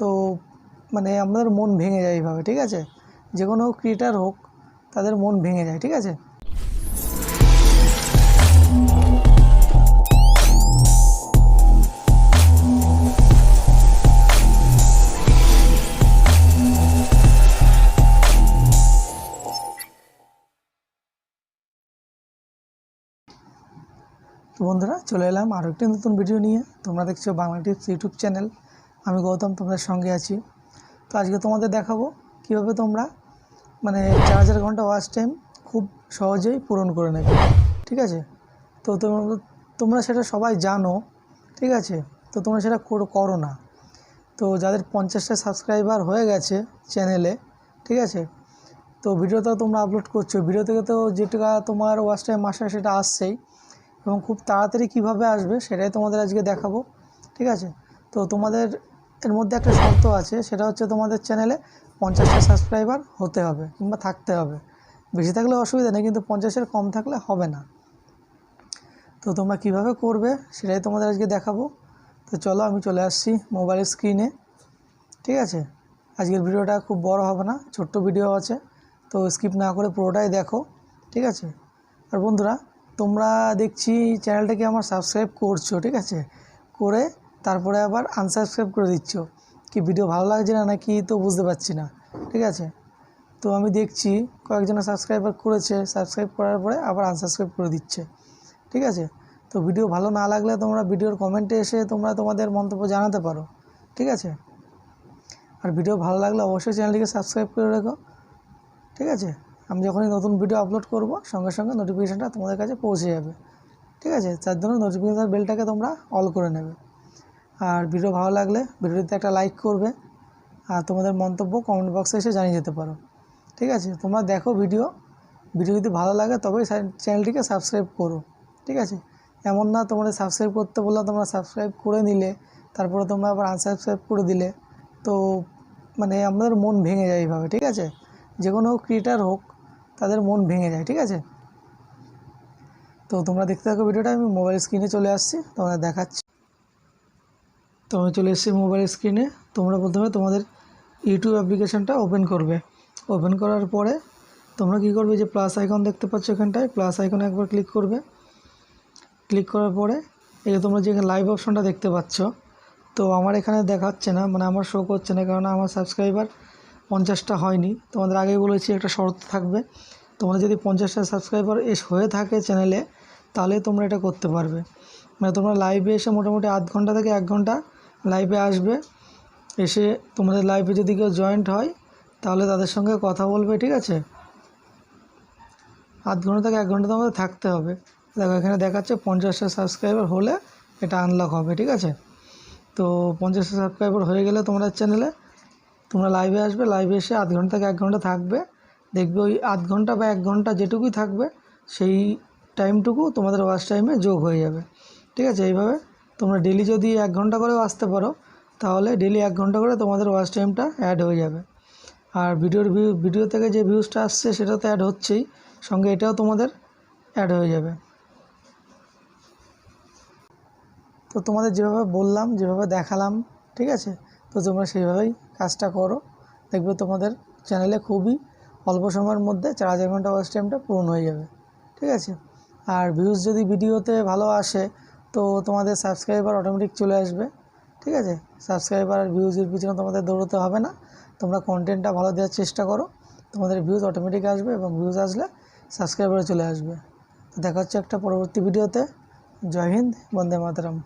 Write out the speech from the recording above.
তো মানে আমাদের মন ভেঙে যায় এইভাবে, ঠিক আছে। যে কোনো ক্রিয়েটার হোক তাদের মন ভেঙে যায়, ঠিক আছে। তো বন্ধুরা, চলে এলাম আরও একটি নতুন ভিডিও নিয়ে। তোমরা দেখছো বাংলা টিপস ইউটিউব চ্যানেল। আমি গৌতম তোমাদের সঙ্গে আছি। তো আজকে তোমাদের দেখাবো কীভাবে তোমরা মানে 4000 ঘন্টা ওয়াচ টাইম খুব সহজেই পূরণ করে নেবে, ঠিক আছে। তো তোমরা সেটা সবাই জানো, ঠিক আছে। তো তোমরা সেটা করো না। তো যাদের 50টা সাবস্ক্রাইবার হয়ে গেছে চ্যানেলে, ঠিক আছে, তো ভিডিওটা তোমরা আপলোড করছো, ভিডিও থেকে তো যেটা তোমার ওয়াচ টাইম আসে সেটা আসছেই, এবং খুব তাড়াতাড়ি কীভাবে আসবে সেটাই তোমাদের আজকে দেখাবো, ঠিক আছে। তো তোমাদের এর মধ্যে একটা শর্ত আছে, সেটা হচ্ছে তোমাদের চ্যানেলে 50টা সাবস্ক্রাইবার হতে হবে কিংবা থাকতে হবে। বেশি থাকলে অসুবিধা নেই, কিন্তু 50-এর কম থাকলে হবে না। তো তোমরা কিভাবে করবে সেটাই তোমাদের আজকে দেখাবো। তো চলো, আমি চলে আসছি মোবাইলের স্ক্রিনে, ঠিক আছে। আজকের ভিডিওটা খুব বড় হবে না, ছোট্ট ভিডিও আছে, তো স্কিপ না করে পুরোটাই দেখো, ঠিক আছে। আর বন্ধুরা, তোমরা দেখছি চ্যানেলটাকে আমার সাবস্ক্রাইব করছো, ঠিক আছে, করে তারপরে আবার আনসাবস্ক্রাইব করে দিচ্ছ। কি ভিডিও ভালো লাগছে না নাকি তো বুঝতে পারছি না, ঠিক আছে। তো আমি দেখছি কয়েকজনের সাবস্ক্রাইবার করেছে, সাবস্ক্রাইব করার পরে আবার আনসাবস্ক্রাইব করে দিচ্ছে, ঠিক আছে। তো ভিডিও ভালো না লাগলে তোমরা ভিডিওর কমেন্টে এসে তোমরা তোমাদের মন্তব্য জানাতে পারো, ঠিক আছে। আর ভিডিও ভালো লাগলে অবশ্যই চ্যানেলটিকে সাবস্ক্রাইব করে রেখো, ঠিক আছে। আমি যখনই নতুন ভিডিও আপলোড করব সঙ্গে সঙ্গে নোটিফিকেশানটা তোমাদের কাছে পৌঁছে যাবে, ঠিক আছে। তার জন্য নোটিফিকেশান বেলটাকে তোমরা অল করে নেবে। আর ভিডিও ভালো লাগলে ভিডিওতে একটা লাইক করবে, আর তোমাদের মন্তব্য কমেন্ট বক্সে এসে জানিয়ে যেতে পারো, ঠিক আছে। তোমরা দেখো ভিডিও যদি ভালো লাগে তবেই চ্যানেলটিকে সাবস্ক্রাইব করো, ঠিক আছে। এমন না তোমাদের সাবস্ক্রাইব করতে বললাম তোমরা সাবস্ক্রাইব করে নিলে, তারপরে তোমরা আবার আনসাবস্ক্রাইব করে দিলে, তো মানে আমাদের মন ভেঙে যায় এইভাবে, ঠিক আছে। যে কোনো ক্রিয়েটার হোক তাদের মন ভেঙে যায়, ঠিক আছে। তো তোমরা দেখতে থাকো ভিডিওটা। আমি মোবাইল স্ক্রিনে চলে আসছি, তোমাদের দেখাচ্ছি। তো আমি চলে এসেছি মোবাইল স্ক্রিনে। তোমরা প্রথমে তোমাদের ইউটিউব অ্যাপ্লিকেশানটা ওপেন করবে। ওপেন করার পরে তোমরা কী করবে, যে প্লাস আইকন দেখতে পাচ্ছ এখানটায়, প্লাস আইকনে একবার ক্লিক করবে। ক্লিক করার পরে এই যে তোমরা যেখানে লাইভ অপশনটা দেখতে পাচ্ছ, তো আমার এখানে দেখাচ্ছে না, মানে আমার শো করছে না, কারণ আমার সাবস্ক্রাইবার 50টা হয়নি। তোমাদের আগেই বলেছি একটা শর্ত থাকবে, তোমাদের যদি 50টা সাবস্ক্রাইবার হয়ে থাকে চ্যানেলে, তাহলে তোমরা এটা করতে পারবে। মানে তোমরা লাইভে এসে মোটামুটি আধ ঘন্টা থেকে 1 ঘন্টা লাইভে আসবে। এসে তোমাদের লাইভে যদি কেউ জয়েন্ট হয় তাহলে তাদের সঙ্গে কথা বলবে, ঠিক আছে। আধ ঘন্টা থেকে 1 ঘন্টা তোমাদের থাকতে হবে। দেখো এখানে দেখাচ্ছে 50টা সাবস্ক্রাইবার হলে এটা আনলক হবে, ঠিক আছে। তো 50টা সাবস্ক্রাইবার হয়ে গেলে তোমাদের চ্যানেলে তোমরা লাইভে আসবে, লাইভে এসে আধ ঘন্টা থেকে 1 ঘন্টা থাকবে। দেখবে ওই আধ ঘন্টা বা 1 ঘন্টা যেটুকুই থাকবে সেই টাইমটুকু তোমাদের ওয়াচ টাইমে যোগ হয়ে যাবে, ঠিক আছে। এইভাবে তোমরা ডেলি যদি 1 ঘন্টা করেও আসতে পারো, তাহলে ডেলি 1 ঘন্টা করে তোমাদের ওয়াচ টাইমটা অ্যাড হয়ে যাবে। আর ভিডিও থেকে যে ভিউজটা আসছে সেটা তো অ্যাড হচ্ছেই, সঙ্গে এটাও তোমাদের অ্যাড হয়ে যাবে। তো তোমাদের যেভাবে বললাম, যেভাবে দেখালাম, ঠিক আছে, তো তোমরা সেইভাবেই কাজটা করো। দেখবে তোমাদের চ্যানেলে খুবই অল্প সময়ের মধ্যে 4000 ঘন্টা ওয়াচ টাইমটা পূরণ হয়ে যাবে, ঠিক আছে। আর ভিউজ যদি ভিডিওতে ভালো আসে তো তোমাদের সাবস্ক্রাইবার অটোমেটিক চলে আসবে, ঠিক আছে। সাবস্ক্রাইবার আর ভিউজের পিছনে তোমাদের দৌড়তে হবে না। তোমরা কন্টেন্টটা ভালো দেওয়ার চেষ্টা করো, তোমাদের ভিউজ অটোমেটিক আসবে, এবং ভিউজ আসলে সাবস্ক্রাইবারও চলে আসবে। তো দেখা হচ্ছে একটা পরবর্তী ভিডিওতে। জয় হিন্দ, বন্দে মাতরম।